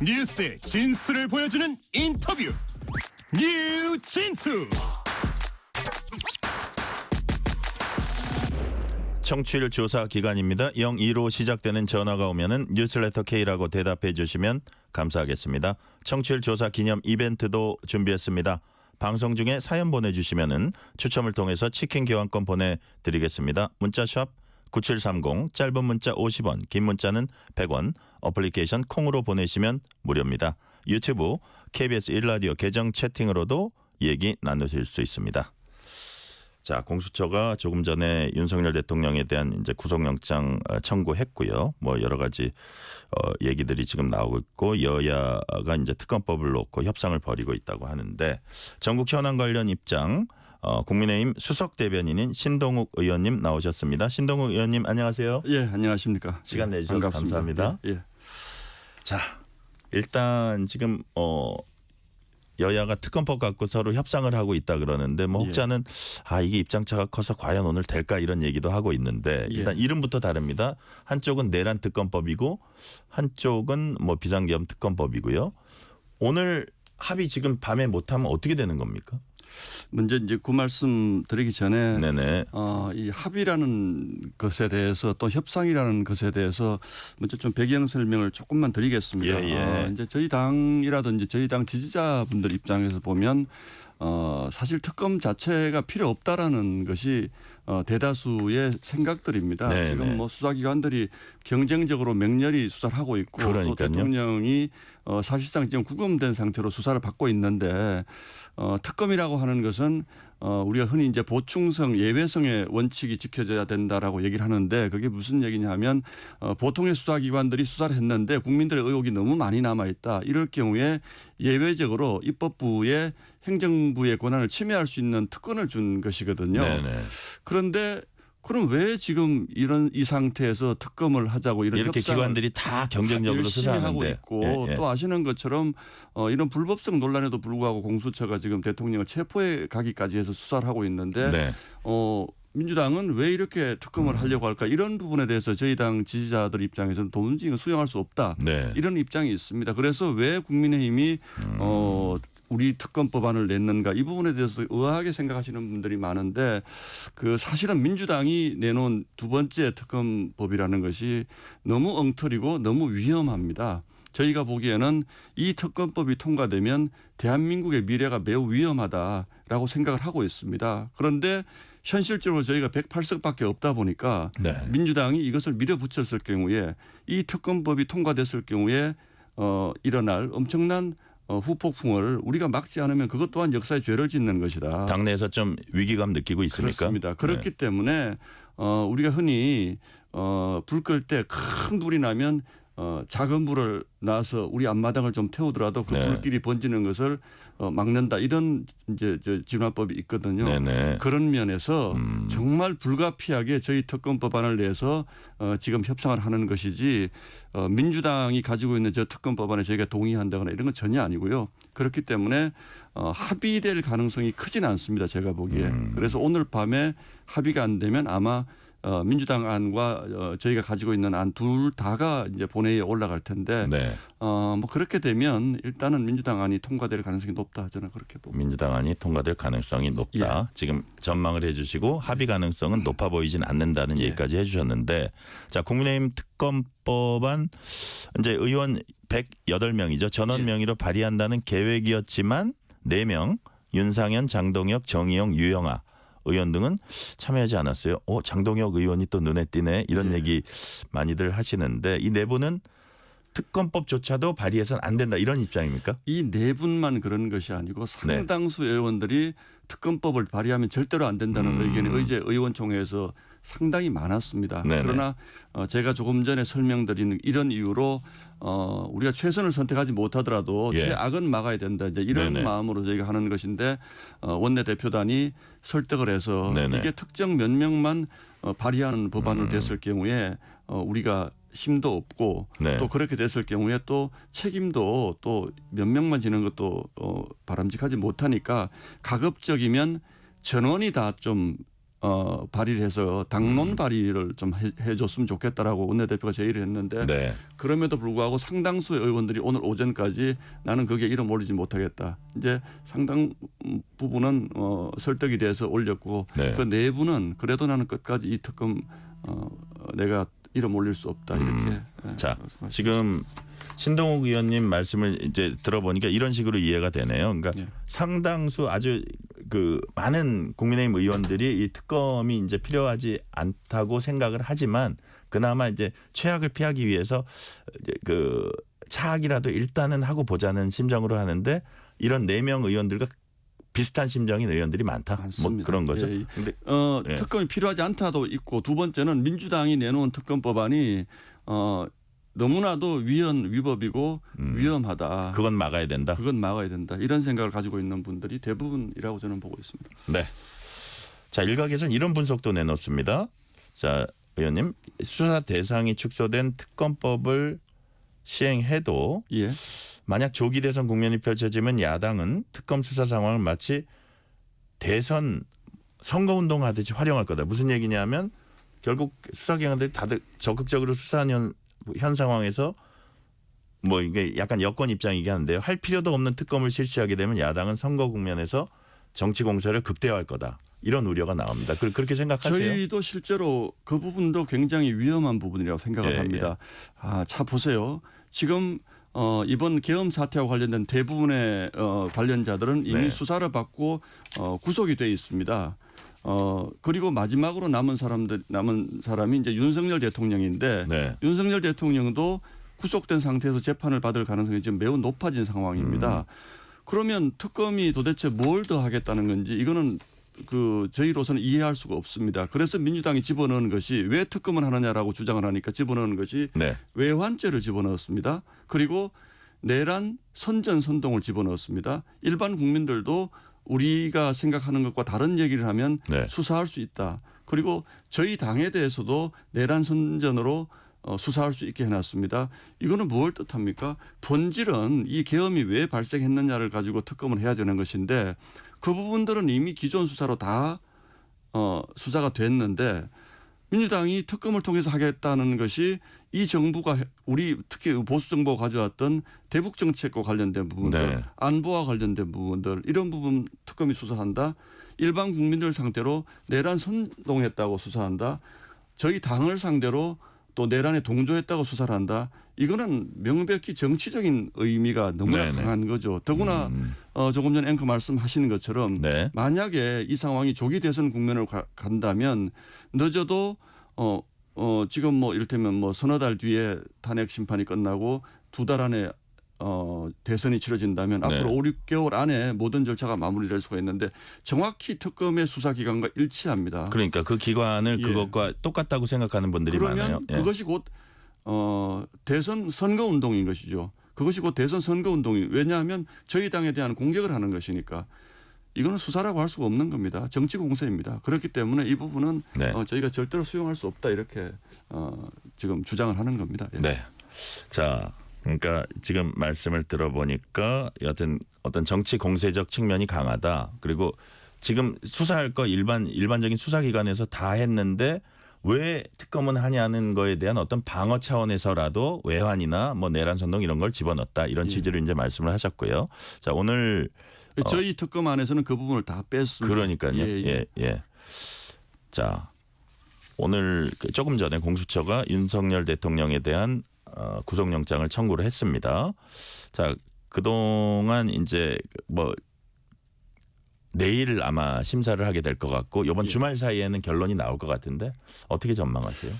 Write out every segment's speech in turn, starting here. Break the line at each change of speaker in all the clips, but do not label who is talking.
뉴스의 진수를 보여주는 인터뷰 뉴진수.
청취율 조사 기간입니다. 02로 시작되는 전화가 오면은 뉴스레터 K라고 대답해 주시면 감사하겠습니다. 청취율 조사 기념 이벤트도 준비했습니다. 방송 중에 사연 보내주시면은 추첨을 통해서 치킨 교환권 보내드리겠습니다. 문자샵 9730, 짧은 문자 50원, 긴 문자는 100원, 어플리케이션 콩으로 보내시면 무료입니다. 유튜브 KBS 1라디오 계정 채팅으로도 얘기 나누실 수 있습니다. 자, 공수처가 조금 전에 윤석열 대통령에 대한 이제 구속영장 청구했고요. 뭐 여러 가지 얘기들이 지금 나오고 있고, 여야가 이제 특검법을 놓고 협상을 벌이고 있다고 하는데, 전국 현안 관련 입장 국민의힘 수석 대변인인 신동욱 의원님 나오셨습니다. 신동욱 의원님 안녕하세요.
예, 안녕하십니까.
시간 내주셔서
반갑습니다.
감사합니다.
예.
자, 일단 지금 여야가 특검법 갖고 서로 협상을 하고 있다 그러는데, 뭐 혹자는 이게 입장차가 커서 과연 오늘 될까 이런 얘기도 하고 있는데, 일단 이름부터 다릅니다. 한쪽은 내란 특검법이고 한쪽은 뭐 비상계엄 특검법이고요. 오늘 합의 지금 밤에 못하면 어떻게 되는 겁니까?
먼저 이제 그 말씀 드리기 전에
네네.
이 합의라는 것에 대해서 또 협상이라는 것에 대해서 먼저 좀 배경 설명을 조금만 드리겠습니다.
예.
이제 저희 당이라든지 저희 당 지지자분들 입장에서 보면 사실 특검 자체가 필요 없다라는 것이 대다수의 생각들입니다.
네네.
지금 뭐 수사기관들이 경쟁적으로 맹렬히 수사를 하고 있고, 또
그러니까요.
대통령이 사실상 지금 구금된 상태로 수사를 받고 있는데, 특검이라고 하는 것은 우리가 흔히 이제 보충성, 예외성의 원칙이 지켜져야 된다라고 얘기를 하는데, 그게 무슨 얘기냐 하면 보통의 수사기관들이 수사를 했는데 국민들의 의혹이 너무 많이 남아 있다. 이럴 경우에 예외적으로 입법부에 행정부의 권한을 침해할 수 있는 특권을 준 것이거든요.
네네.
그런데 그럼 왜 지금 이 상태에서 특검을 하자고
이렇게 기관들이 다 경쟁적으로
열심히
수사하는데
하고 있고, 또 아시는 것처럼 이런 불법성 논란에도 불구하고 공수처가 지금 대통령을 체포해 가기까지 해서 수사를 하고 있는데,
네.
민주당은 왜 이렇게 특검을 하려고 할까, 이런 부분에 대해서 저희 당 지지자들 입장에서는 도무지 수용할 수 없다.
네.
이런 입장이 있습니다. 그래서 왜 국민의힘이 우리 특검법안을 냈는가, 이 부분에 대해서 의아하게 생각하시는 분들이 많은데, 그 사실은 민주당이 내놓은 두 번째 특검법이라는 것이 너무 엉터리고 너무 위험합니다. 저희가 보기에는 이 특검법이 통과되면 대한민국의 미래가 매우 위험하다라고 생각을 하고 있습니다. 그런데 현실적으로 저희가 108석밖에 없다 보니까
네.
민주당이 이것을 밀어붙였을 경우에, 이 특검법이 통과됐을 경우에 일어날 엄청난 후폭풍을 우리가 막지 않으면 그것 또한 역사의 죄를 짓는 것이다.
당내에서 좀 위기감 느끼고 있습니까?
그렇습니다. 그렇기 때문에 우리가 흔히 불 끌 때 큰 불이 나면 작은 불을 놔서 우리 앞마당을 좀 태우더라도 그 불길이 번지는 것을 막는다, 이런 이제 진화법이 있거든요.
네네.
그런 면에서 정말 불가피하게 저희 특검법안을 내서 지금 협상을 하는 것이지, 민주당이 가지고 있는 저 특검법안에 저희가 동의한다거나 이런 건 전혀 아니고요. 그렇기 때문에 합의될 가능성이 크지는 않습니다, 제가 보기에. 그래서 오늘 밤에 합의가 안 되면 아마 민주당 안과 저희가 가지고 있는 안 둘 다가 이제 본회의에 올라갈 텐데,
네.
뭐 그렇게 되면 일단은 민주당 안이 통과될 가능성이 높다, 저는 그렇게 봅니다.
민주당 안이 통과될 가능성이 높다. 지금 전망을 해 주시고 합의 가능성은 높아 보이진 않는다는 얘기까지 해 주셨는데, 자, 국민의힘 특검법안 이제 의원 108명이죠. 전원 명의로 발의한다는 계획이었지만 4명 윤상현, 장동혁, 정의용, 유영아 의원 등은 참여하지 않았어요. 장동혁 의원이 또 눈에 띄네, 이런 얘기 많이들 하시는데, 이 네 분은 특검법조차도 발의해서는 안 된다, 이런 입장입니까?
이 네 분만 그런 것이 아니고 상당수 의원들이 특검법을 발의하면 절대로 안 된다는 의견이 의제 의원총회에서 상당히 많았습니다.
네네.
그러나 제가 조금 전에 설명드린 이런 이유로 우리가 최선을 선택하지 못하더라도 최악은 막아야 된다, 이제 이런 마음으로 저희가 하는 것인데, 원내대표단이 설득을 해서 이게 특정 몇 명만 발의하는 법안으로 됐을 경우에 우리가 힘도 없고, 또 그렇게 됐을 경우에 또 책임도 또 몇 명만 지는 것도 바람직하지 못하니까, 가급적이면 전원이 다 좀 발의를 해서 당론 발의를 좀 해줬으면 좋겠다라고 원내대표가 제의를 했는데
네.
그럼에도 불구하고 상당수의 의원들이 오늘 오전까지 나는 거기에 이름 올리지 못하겠다. 이제 상당 부분은 설득이 돼서 올렸고
네.
그 내부는 그래도 나는 끝까지 이 특검 내가 이름 올릴 수 없다 이렇게.
자,
말씀하셨습니다.
지금 신동욱 의원님 말씀을 이제 들어보니까 이런 식으로 이해가 되네요. 그러니까
예.
상당수 아주 그 많은 국민의힘 의원들이 이 특검이 이제 필요하지 않다고 생각을 하지만 그나마 이제 최악을 피하기 위해서 이제 그 차악이라도 일단은 하고 보자는 심정으로 하는데 이런 4명 의원들과 비슷한 심정인 의원들이 많다.
많습니다.
뭐 그런 거죠.
예.
근데 예.
특검이 필요하지 않다도 있고 두 번째는 민주당이 내놓은 특검법안이 너무나도 위법이고 위험하다.
그건 막아야 된다.
그건 막아야 된다. 이런 생각을 가지고 있는 분들이 대부분이라고 저는 보고 있습니다.
네. 자, 일각에서는 이런 분석도 내놓습니다. 자, 의원님, 수사 대상이 축소된 특검법을 시행해도
예.
만약 조기 대선 국면이 펼쳐지면 야당은 특검 수사 상황을 마치 대선 선거운동 하듯이 활용할 거다. 무슨 얘기냐면 결국 수사기관들이 다들 적극적으로 수사하는 현 상황에서 뭐 이게 약간 여권 입장이긴 한데요. 할 필요도 없는 특검을 실시하게 되면 야당은 선거 국면에서 정치 공세를 극대화할 거다. 이런 우려가 나옵니다. 그렇게 생각하세요?
저희도 실제로 그 부분도 굉장히 위험한 부분이라고 생각을
예,
합니다. 자 보세요. 지금 이번 계엄 사태와 관련된 대부분의 관련자들은 이미
네.
수사를 받고 구속이 돼 있습니다. 그리고 마지막으로 남은 사람이 이제 윤석열 대통령인데
네.
윤석열 대통령도 구속된 상태에서 재판을 받을 가능성이 지금 매우 높아진 상황입니다. 그러면 특검이 도대체 뭘 더 하겠다는 건지 이거는 저희로서는 이해할 수가 없습니다. 그래서 민주당이 집어넣은 것이 왜 특검을 하느냐라고 주장을 하니까 집어넣은 것이
네.
외환죄를 집어넣었습니다. 그리고 내란 선전선동을 집어넣었습니다. 일반 국민들도 우리가 생각하는 것과 다른 얘기를 하면
네.
수사할 수 있다. 그리고 저희 당에 대해서도 내란 선전으로 수사할 수 있게 해놨습니다. 이거는 뭘 뜻합니까? 본질은 이 계엄이 왜 발생했느냐를 가지고 특검을 해야 되는 것인데 그 부분들은 이미 기존 수사로 다 수사가 됐는데 민주당이 특검을 통해서 하겠다는 것이 이 정부가 우리 특히 보수 정부가 가져왔던 대북 정책과 관련된 부분들,
네.
안보와 관련된 부분들 이런 부분 특검이 수사한다. 일반 국민들 상대로 내란 선동했다고 수사한다. 저희 당을 상대로 또 내란에 동조했다고 수사를 한다. 이거는 명백히 정치적인 의미가 너무나
네네.
강한 거죠. 더구나 조금 전 앵커 말씀하시는 것처럼
네.
만약에 이 상황이 조기 대선 국면으로 간다면 늦어도 지금 뭐 이를테면 뭐 서너 달 뒤에 탄핵 심판이 끝나고 2달 안에 대선이 치러진다면
네.
앞으로 5, 6개월 안에 모든 절차가 마무리될 수가 있는데 정확히 특검의 수사 기간과 일치합니다.
그러니까 그 기관을
예.
그것과 똑같다고 생각하는 분들이 많아요.
그러면
예.
그것이 곧 대선 선거 운동인 것이죠. 그것이 곧 대선 선거 운동이 왜냐하면 저희 당에 대한 공격을 하는 것이니까 이거는 수사라고 할 수가 없는 겁니다. 정치 공세입니다. 그렇기 때문에 이 부분은
네.
저희가 절대로 수용할 수 없다 이렇게 지금 주장을 하는 겁니다. 예.
네. 자, 그러니까 지금 말씀을 들어보니까 여하튼 어떤 정치 공세적 측면이 강하다. 그리고 지금 수사할 거 일반적인 수사기관에서 다 했는데 왜 특검은 하냐는 거에 대한 어떤 방어 차원에서라도 외환이나 뭐 내란 선동 이런 걸 집어넣었다. 이런 취지로 이제 말씀을 하셨고요. 자, 오늘
저희 특검 안에서는 그 부분을 다 뺐습니다.
그러니까요. 예. 자, 오늘 조금 전에 공수처가 윤석열 대통령에 대한 구속영장을 청구를 했습니다. 자, 그동안 이제 뭐 내일 아마 심사를 하게 될 것 같고 이번 주말 사이에는 결론이 나올 것 같은데 어떻게 전망하세요?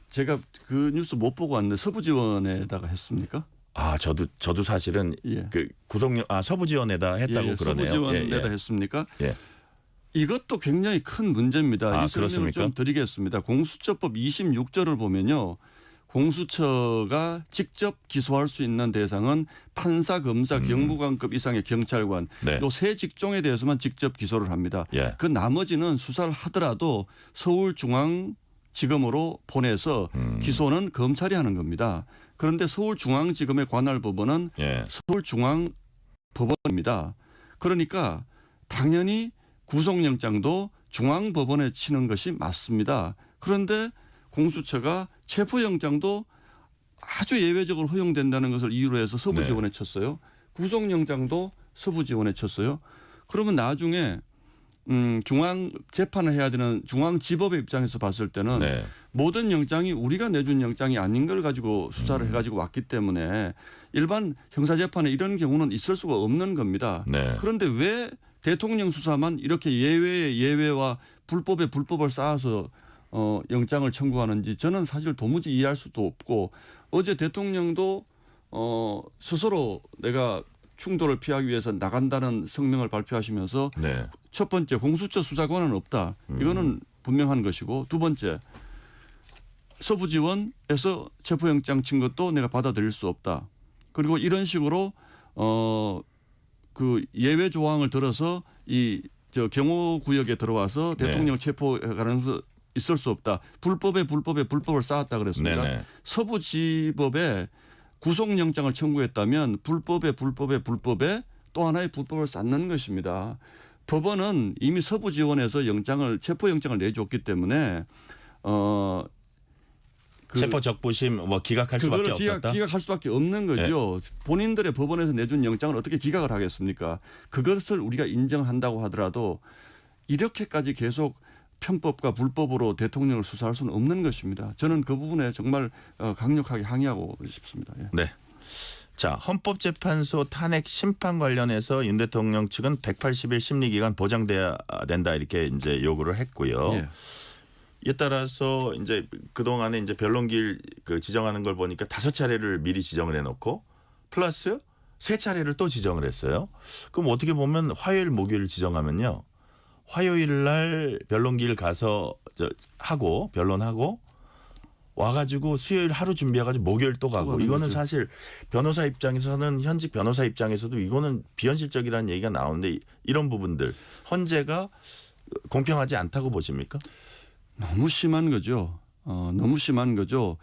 제가 그 뉴스 못 보고 왔는데 서부지원에다가 했습니까?
저도 사실은
예.
서부지원에다 했다고 그러네요.
서부지원에다 했습니까?
예.
이것도 굉장히 큰 문제입니다. 이 설명을
그렇습니까?
좀 드리겠습니다. 공수처법 26조를 보면요. 공수처가 직접 기소할 수 있는 대상은 판사, 검사, 경무관급 이상의 경찰관
네.
이 세 직종에 대해서만 직접 기소를 합니다.
예.
그 나머지는 수사를 하더라도 서울중앙지검으로 보내서 기소는 검찰이 하는 겁니다. 그런데 서울중앙지검의 관할 법원은
예.
서울중앙법원입니다. 그러니까 당연히 구속영장도 중앙법원에 치는 것이 맞습니다. 그런데 공수처가 체포영장도 아주 예외적으로 허용된다는 것을 이유로 해서 서부지원에 쳤어요. 구속영장도 서부지원에 쳤어요. 그러면 나중에 중앙 재판을 해야 되는 중앙지법의 입장에서 봤을 때는
네.
모든 영장이 우리가 내준 영장이 아닌 걸 가지고 수사를 해가지고 왔기 때문에 일반 형사재판에 이런 경우는 있을 수가 없는 겁니다.
네.
그런데 왜 대통령 수사만 이렇게 예외의 예외와 불법에 불법을 쌓아서 영장을 청구하는지 저는 사실 도무지 이해할 수도 없고 어제 대통령도 스스로 내가 충돌을 피하기 위해서 나간다는 성명을 발표하시면서
네.
첫 번째 공수처 수사권은 없다. 이거는 분명한 것이고 두 번째 서부지원에서 체포영장 친 것도 내가 받아들일 수 없다. 그리고 이런 식으로 그 예외 조항을 들어서 이 경호 구역에 들어와서 대통령 체포하면서 있을 수 없다. 불법에 불법을 쌓았다 그랬습니다.
네네.
서부지법에 구속영장을 청구했다면 불법에 또 하나의 불법을 쌓는 것입니다. 법원은 이미 서부지원에서 체포영장을 내줬기 때문에
체포 적부심 뭐 기각할 수밖에 없었다.
기각할 수밖에 없는 거죠. 본인들의 법원에서 내준 영장을 어떻게 기각을 하겠습니까? 그것을 우리가 인정한다고 하더라도 이렇게까지 계속 편법과 불법으로 대통령을 수사할 수는 없는 것입니다. 저는 그 부분에 정말 강력하게 항의하고 싶습니다. 예.
네. 자, 헌법재판소 탄핵 심판 관련해서 윤 대통령 측은 180일 심리기간 보장돼야 된다 이렇게 이제 요구를 했고요.
예.
이에 따라서 이제 그동안에 이제 변론기일 지정하는 걸 보니까 5차례를 미리 지정을 해놓고 플러스 3차례를 또 지정을 했어요. 그럼 어떻게 보면 화요일, 목요일 지정하면요. 화요일 날 변론기일 가서 하고 변론하고 와가지고 수요일 하루 준비해가지고 목요일 또 가고 이거는 사실 변호사 입장에서는 현직 변호사 입장에서도 이거는 비현실적이라는 얘기가 나오는데 이런 부분들 헌재가 공평하지 않다고 보십니까?
너무 심한 거죠. 너무 심한 거죠.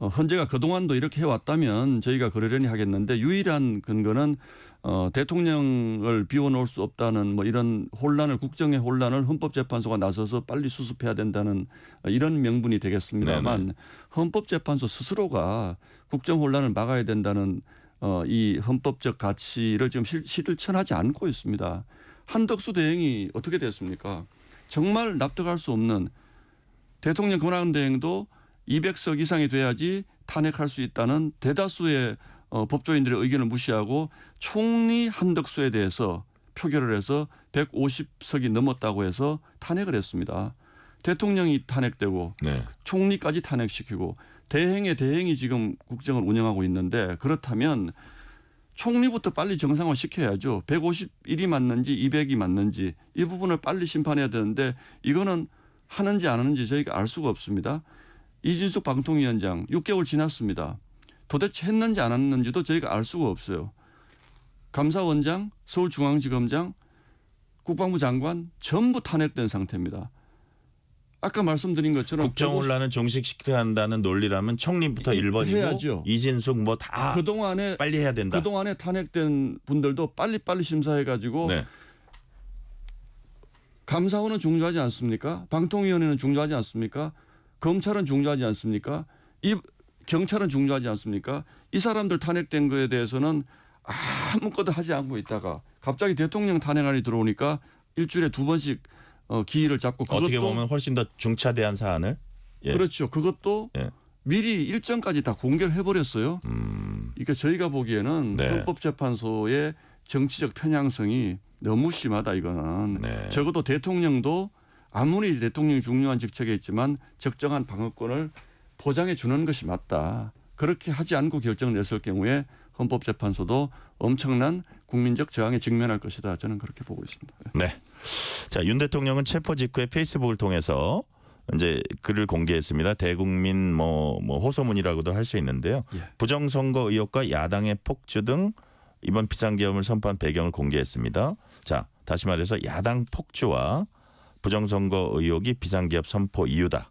헌재가 그동안도 이렇게 해왔다면 저희가 그러려니 하겠는데 유일한 근거는 대통령을 비워놓을 수 없다는 뭐 이런 국정의 혼란을 헌법재판소가 나서서 빨리 수습해야 된다는 이런 명분이 되겠습니다만
네네.
헌법재판소 스스로가 국정 혼란을 막아야 된다는 이 헌법적 가치를 지금 실천하지 않고 있습니다. 한덕수 대행이 어떻게 됐습니까? 정말 납득할 수 없는 대통령 권한대행도 200석 이상이 돼야지 탄핵할 수 있다는 대다수의 법조인들의 의견을 무시하고 총리 한덕수에 대해서 표결을 해서 150석이 넘었다고 해서 탄핵을 했습니다. 대통령이 탄핵되고
네.
총리까지 탄핵시키고 대행이 지금 국정을 운영하고 있는데 그렇다면 총리부터 빨리 정상화 시켜야죠. 151이 맞는지 200이 맞는지 이 부분을 빨리 심판해야 되는데 이거는 하는지 안 하는지 저희가 알 수가 없습니다. 이진숙 방통위원장 6개월 지났습니다. 도대체 했는지 안 했는지도 저희가 알 수가 없어요. 감사원장, 서울중앙지검장, 국방부 장관 전부 탄핵된 상태입니다. 아까 말씀드린 것처럼
국정 혼란은 종식시켜야 한다는 논리라면 총리부터 1번이고
해야죠.
이진숙 뭐 다
그동안에
빨리 해야 된다.
그동안에 탄핵된 분들도 빨리빨리 심사해가지고
네.
감사원은 중요하지 않습니까? 방통위원회는 중요하지 않습니까? 검찰은 중요하지 않습니까? 경찰은 중요하지 않습니까? 이 사람들 탄핵된 거에 대해서는 아무것도 하지 않고 있다가 갑자기 대통령 탄핵안이 들어오니까 일주일에 2번씩 기일을 잡고 그것도
어떻게 보면 훨씬 더 중차대한 사안을
그렇죠. 그것도
예.
미리 일정까지 다 공개를 해버렸어요. 그러니까 저희가 보기에는
네.
헌법재판소의 정치적 편향성이 너무 심하다 이거는.
네.
적어도 대통령도 아무리 대통령이 중요한 직책에 있지만 적정한 방어권을 보장해 주는 것이 맞다. 그렇게 하지 않고 결정을 냈을 경우에 헌법재판소도 엄청난 국민적 저항에 직면할 것이다. 저는 그렇게 보고 있습니다.
네. 자, 윤 대통령은 체포 직후에 페이스북을 통해서 이제 글을 공개했습니다. 대국민 뭐 호소문이라고도 할 수 있는데요.
예.
부정선거 의혹과 야당의 폭주 등 이번 비상계엄을 선포한 배경을 공개했습니다. 자, 다시 말해서 야당 폭주와 부정선거 의혹이 비상계엄 선포 이유다.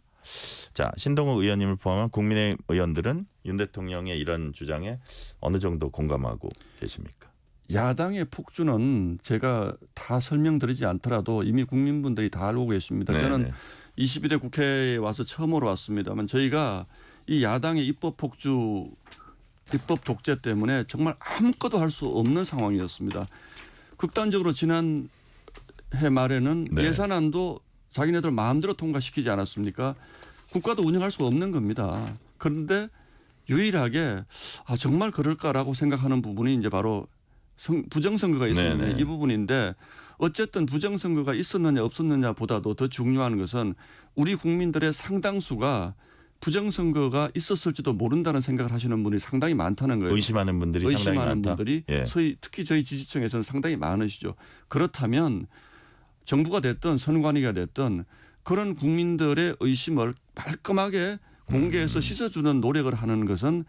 자, 신동욱 의원님을 포함한 국민의힘 의원들은 윤 대통령의 이런 주장에 어느 정도 공감하고 계십니까?
야당의 폭주는 제가 다 설명드리지 않더라도 이미 국민분들이 다 알고 계십니다.
네네.
저는 22대 국회에 와서 처음으로 왔습니다만 저희가 이 야당의 입법 폭주, 입법 독재 때문에 정말 아무것도 할 수 없는 상황이었습니다. 극단적으로 지난 해 말에는
네.
예산안도 자기네들 마음대로 통과시키지 않았습니까? 국가도 운영할 수 없는 겁니다. 그런데 유일하게 정말 그럴까라고 생각하는 부분이 이제 바로 부정선거가 있었는데
네네.
이 부분인데 어쨌든 부정선거가 있었느냐 없었느냐보다도 더 중요한 것은 우리 국민들의 상당수가 부정선거가 있었을지도 모른다는 생각을 하시는 분들이 상당히 많다는 거예요.
의심하는 분들이 상당히
의심하는
많다.
분들이
예.
특히 저희 지지층에서는 상당히 많으시죠. 그렇다면 정부가 됐든 선관위가 됐든 그런 국민들의 의심을 깔끔하게 공개해서 씻어주는 노력을 하는 것은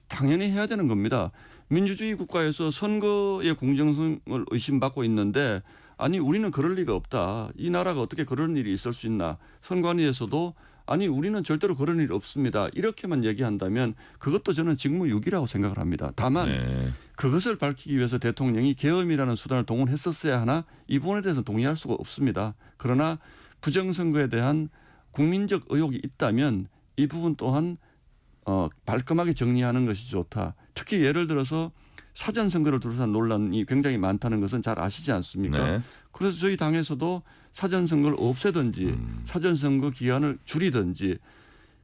당연히 해야 되는 겁니다. 민주주의 국가에서 선거의 공정성을 의심받고 있는데 아니 우리는 그럴 리가 없다. 이 나라가 어떻게 그런 일이 있을 수 있나. 선관위에서도 아니 우리는 절대로 그런 일이 없습니다. 이렇게만 얘기한다면 그것도 저는 직무유기라고 생각을 합니다. 다만
네.
그것을 밝히기 위해서 대통령이 계엄이라는 수단을 동원했었어야 하나 이 부분에 대해서 동의할 수가 없습니다. 그러나 부정선거에 대한 국민적 의혹이 있다면 이 부분 또한 깔끔하게 정리하는 것이 좋다. 특히 예를 들어서 사전선거를 둘러싼 논란이 굉장히 많다는 것은 잘 아시지 않습니까?
네.
그래서 저희 당에서도 사전선거를 없애든지 사전선거 기간을 줄이든지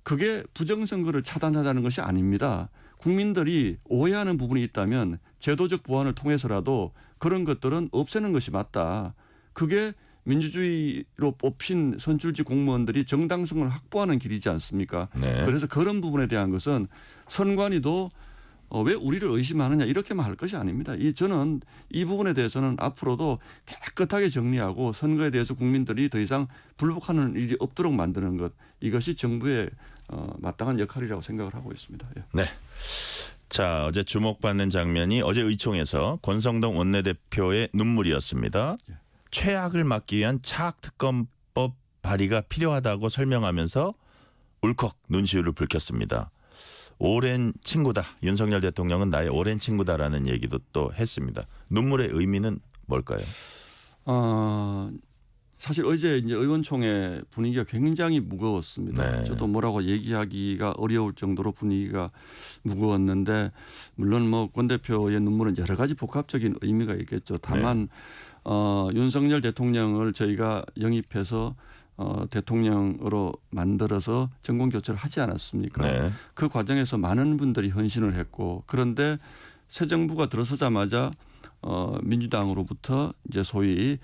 그게 부정선거를 차단하자는 것이 아닙니다. 국민들이 오해하는 부분이 있다면 제도적 보완을 통해서라도 그런 것들은 없애는 것이 맞다. 그게 민주주의로 뽑힌 선출직 공무원들이 정당성을 확보하는 길이지 않습니까?
네.
그래서 그런 부분에 대한 것은 선관위도 왜 우리를 의심하느냐 이렇게만 할 것이 아닙니다. 저는 이 부분에 대해서는 앞으로도 깨끗하게 정리하고 선거에 대해서 국민들이 더 이상 불복하는 일이 없도록 만드는 것 이것이 정부의 마땅한 역할이라고 생각을 하고 있습니다. 예.
네. 자, 어제 주목받는 장면이 어제 의총에서 권성동 원내대표의 눈물이었습니다.
예.
최악을 막기 위한 차악특검법 발의가 필요하다고 설명하면서 울컥 눈시울을 붉혔습니다. 오랜 친구다. 윤석열 대통령은 나의 오랜 친구다라는 얘기도 또 했습니다. 눈물의 의미는 뭘까요?
사실 어제 이제 의원총회 분위기가 굉장히 무거웠습니다.
네.
저도 뭐라고 얘기하기가 어려울 정도로 분위기가 무거웠는데 물론 뭐 권 대표의 눈물은 여러 가지 복합적인 의미가 있겠죠. 다만 윤석열 대통령을 저희가 영입해서 대통령으로 만들어서 정권 교체를 하지 않았습니까?
네.
그 과정에서 많은 분들이 헌신을 했고 그런데 새 정부가 들어서자마자 민주당으로부터 이제 소위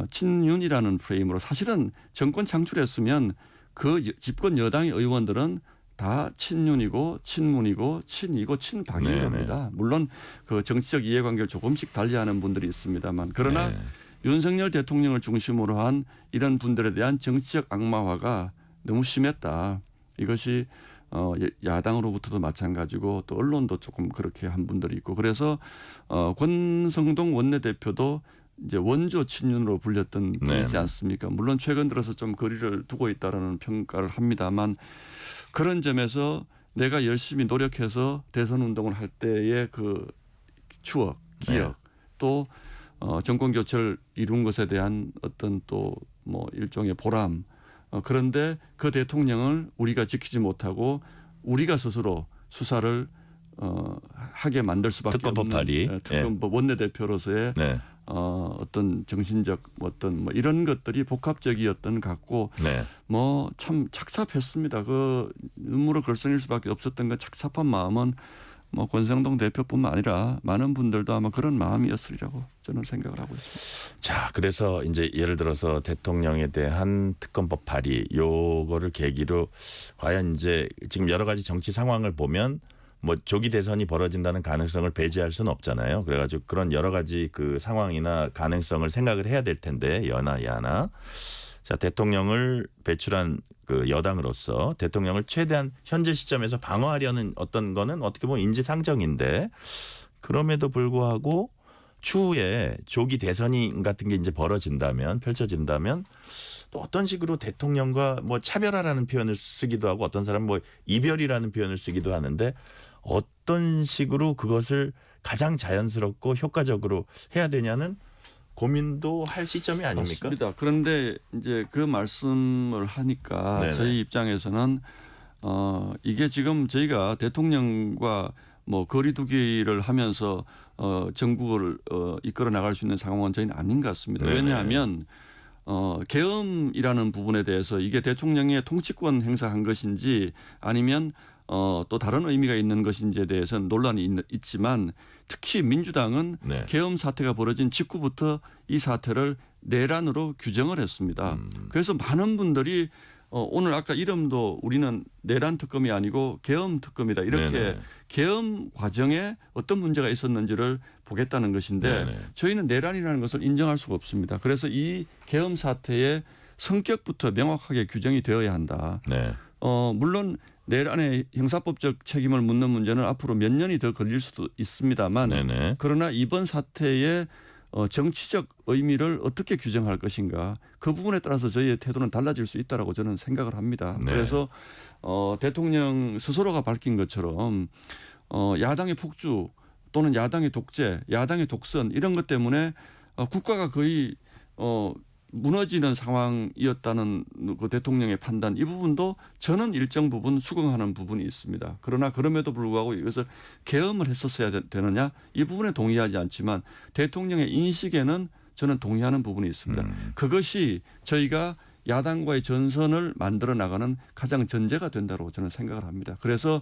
친윤이라는 프레임으로 사실은 정권 창출했으면 그 집권 여당의 의원들은 다 친윤이고 친문이고 친이고 친박인
네네.
겁니다. 물론 그 정치적 이해관계를 조금씩 달리하는 분들이 있습니다만 그러나
네.
윤석열 대통령을 중심으로 한 이런 분들에 대한 정치적 악마화가 너무 심했다. 이것이 야당으로부터도 마찬가지고 또 언론도 조금 그렇게 한 분들이 있고 그래서 권성동 원내대표도 이제 원조 친윤으로 불렸던 분이지
네.
않습니까? 물론 최근 들어서 좀 거리를 두고 있다라는 평가를 합니다만 그런 점에서 내가 열심히 노력해서 대선 운동을 할 때의 그 추억, 기억 또 정권 교체를 이룬 것에 대한 어떤 또 뭐 일종의 보람 그런데 그 대통령을 우리가 지키지 못하고 우리가 스스로 수사를 하게 만들 수밖에
특검법
없는
발의.
특검법 원내대표로서의
네.
어떤 정신적 어떤 뭐 이런 것들이 복합적이었던 것 같고
네.
뭐 참 착잡했습니다. 그 눈물을 글썽일 수밖에 없었던 그 착잡한 마음은 뭐 권성동 대표뿐만 아니라 많은 분들도 아마 그런 마음이었으리라고 저는 생각을 하고 있습니다.
자, 그래서 이제 예를 들어서 대통령에 대한 특검법 발의 요거를 계기로 과연 이제 지금 여러 가지 정치 상황을 보면 뭐 조기 대선이 벌어진다는 가능성을 배제할 수는 없잖아요. 그래가지고 그런 여러 가지 그 상황이나 가능성을 생각을 해야 될 텐데 여나 야나 자 대통령을 배출한 그 여당으로서 대통령을 최대한 현재 시점에서 방어하려는 어떤 거는 어떻게 보면 인지상정인데 그럼에도 불구하고 추후에 조기 대선이 같은 게 이제 펼쳐진다면 또 어떤 식으로 대통령과 뭐 차별화라는 표현을 쓰기도 하고 어떤 사람은 뭐 이별이라는 표현을 쓰기도 하는데 어떤 식으로 그것을 가장 자연스럽고 효과적으로 해야 되냐는 고민도 할 시점이 아닙니까?
맞습니다. 그런데 이제 그 말씀을 하니까
네네.
저희 입장에서는 이게 지금 저희가 대통령과 뭐 거리두기를 하면서 정국을 이끌어 나갈 수 있는 상황은 저희는 아닌 것 같습니다.
네네.
왜냐하면 계엄이라는 부분에 대해서 이게 대통령의 통치권 행사한 것인지 아니면 또 다른 의미가 있는 것인지에 대해서는 논란이 있지만 특히 민주당은
네.
계엄 사태가 벌어진 직후부터 이 사태를 내란으로 규정을 했습니다. 그래서 많은 분들이 오늘 아까 이름도 우리는 내란 특검이 아니고 계엄 특검이다. 이렇게
네네.
계엄 과정에 어떤 문제가 있었는지를 보겠다는 것인데
네네.
저희는 내란이라는 것을 인정할 수가 없습니다. 그래서 이 계엄 사태의 성격부터 명확하게 규정이 되어야 한다.
네.
물론 내란의 형사법적 책임을 묻는 문제는 앞으로 몇 년이 더 걸릴 수도 있습니다만
네네.
그러나 이번 사태의 정치적 의미를 어떻게 규정할 것인가 그 부분에 따라서 저희의 태도는 달라질 수 있다라고 저는 생각을 합니다.
네.
그래서 대통령 스스로가 밝힌 것처럼 야당의 폭주 또는 야당의 독재, 야당의 독선 이런 것 때문에 국가가 거의 무너지는 상황이었다는 그 대통령의 판단 이 부분도 저는 일정 부분 수긍하는 부분이 있습니다. 그러나 그럼에도 불구하고 이것을 계엄을 했었어야 되느냐 이 부분에 동의하지 않지만 대통령의 인식에는 저는 동의하는 부분이 있습니다. 그것이 저희가 야당과의 전선을 만들어 나가는 가장 전제가 된다고 저는 생각을 합니다. 그래서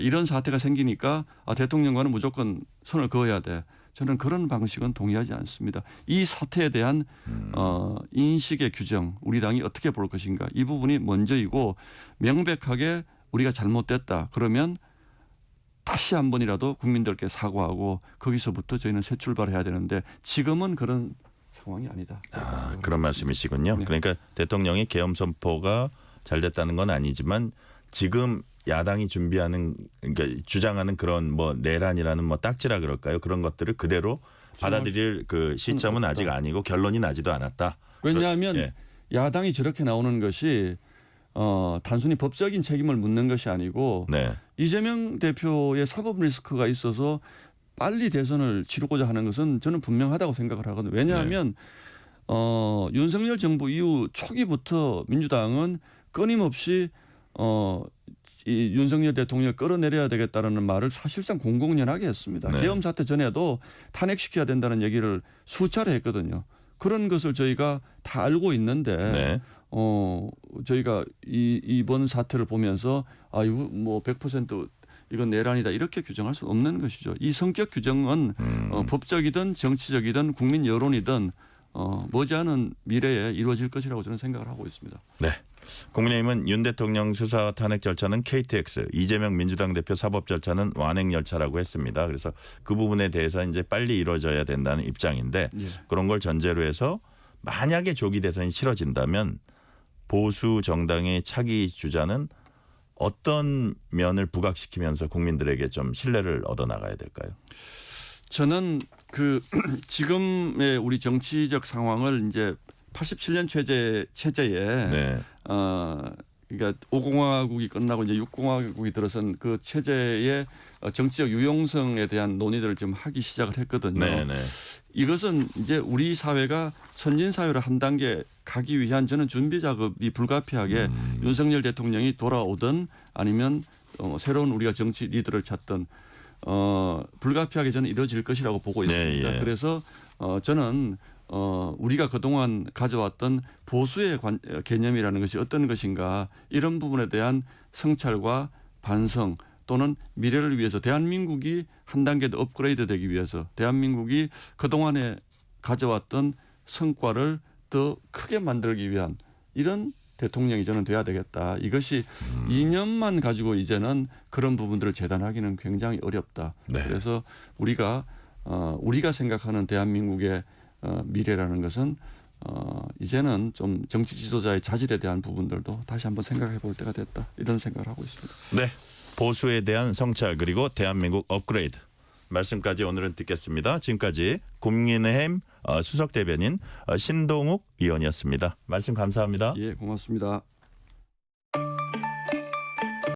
이런 사태가 생기니까 대통령과는 무조건 선을 그어야 돼. 저는 그런 방식은 동의하지 않습니다. 이 사태에 대한 인식의 규정 우리 당이 어떻게 볼 것인가 이 부분이 먼저이고 명백하게 우리가 잘못됐다 그러면 다시 한 번이라도 국민들께 사과하고 거기서부터 저희는 새 출발해야 되는데 지금은 그런 상황이 아니다.
그런 말씀이시군요.
네.
그러니까 대통령이 계엄 선포가 잘 됐다는 건 아니지만 지금 야당이 준비하는 그러니까 주장하는 그런 뭐 내란이라는 뭐 딱지라 그럴까요? 그런 것들을 그대로 받아들일 그 시점은 아직 아니고 결론이 나지도 않았다.
왜냐하면
예.
야당이 저렇게 나오는 것이 단순히 법적인 책임을 묻는 것이 아니고
네.
이재명 대표의 사법 리스크가 있어서 빨리 대선을 치르고자 하는 것은 저는 분명하다고 생각을 하거든요. 왜냐하면 윤석열 정부 이후 초기부터 민주당은 끊임없이 이 윤석열 대통령을 끌어내려야 되겠다는 말을 사실상 공공연하게 했습니다.
네.
계엄 사태 전에도 탄핵시켜야 된다는 얘기를 수차례 했거든요. 그런 것을 저희가 다 알고 있는데
네.
저희가 이번 사태를 보면서 이거 뭐 100% 이건 내란이다 이렇게 규정할 수 없는 것이죠. 이 성격 규정은 법적이든 정치적이든 국민 여론이든 머지않은 미래에 이루어질 것이라고 저는 생각을 하고 있습니다.
네. 국민의힘은 윤 대통령 수사 탄핵 절차는 KTX, 이재명 민주당 대표 사법 절차는 완행 열차라고 했습니다. 그래서 그 부분에 대해서 이제 빨리 이루어져야 된다는 입장인데
예.
그런 걸 전제로 해서 만약에 조기 대선이 치러진다면 보수 정당의 차기 주자는 어떤 면을 부각시키면서 국민들에게 좀 신뢰를 얻어 나가야 될까요?
저는 그 지금의 우리 정치적 상황을 이제 87년 체제에
네.
그러니까 5공화국이 끝나고 이제 6공화국이 들어선 그 체제의 정치적 유용성에 대한 논의들을 좀 하기 시작을 했거든요.
네, 네.
이것은 이제 우리 사회가 선진 사회로 한 단계 가기 위한 저는 준비 작업이 불가피하게 윤석열 대통령이 돌아오든 아니면 새로운 우리가 정치 리더를 찾든 불가피하게 저는 이루어질 것이라고 보고 있습니다.
네, 예.
그래서 저는 우리가 그동안 가져왔던 보수의 개념이라는 것이 어떤 것인가 이런 부분에 대한 성찰과 반성 또는 미래를 위해서 대한민국이 한 단계 더 업그레이드 되기 위해서 대한민국이 그동안에 가져왔던 성과를 더 크게 만들기 위한 이런 대통령이 저는 돼야 되겠다. 이것이 2년만 가지고 이제는 그런 부분들을 재단하기는 굉장히 어렵다.
네.
그래서 우리가 생각하는 대한민국의 미래라는 것은 이제는 좀 정치 지도자의 자질에 대한 부분들도 다시 한번 생각해 볼 때가 됐다. 이런 생각을 하고 있습니다.
네. 보수에 대한 성찰 그리고 대한민국 업그레이드 말씀까지 오늘은 듣겠습니다. 지금까지 국민의힘 수석 대변인 신동욱 의원이었습니다. 말씀 감사합니다.
예, 고맙습니다.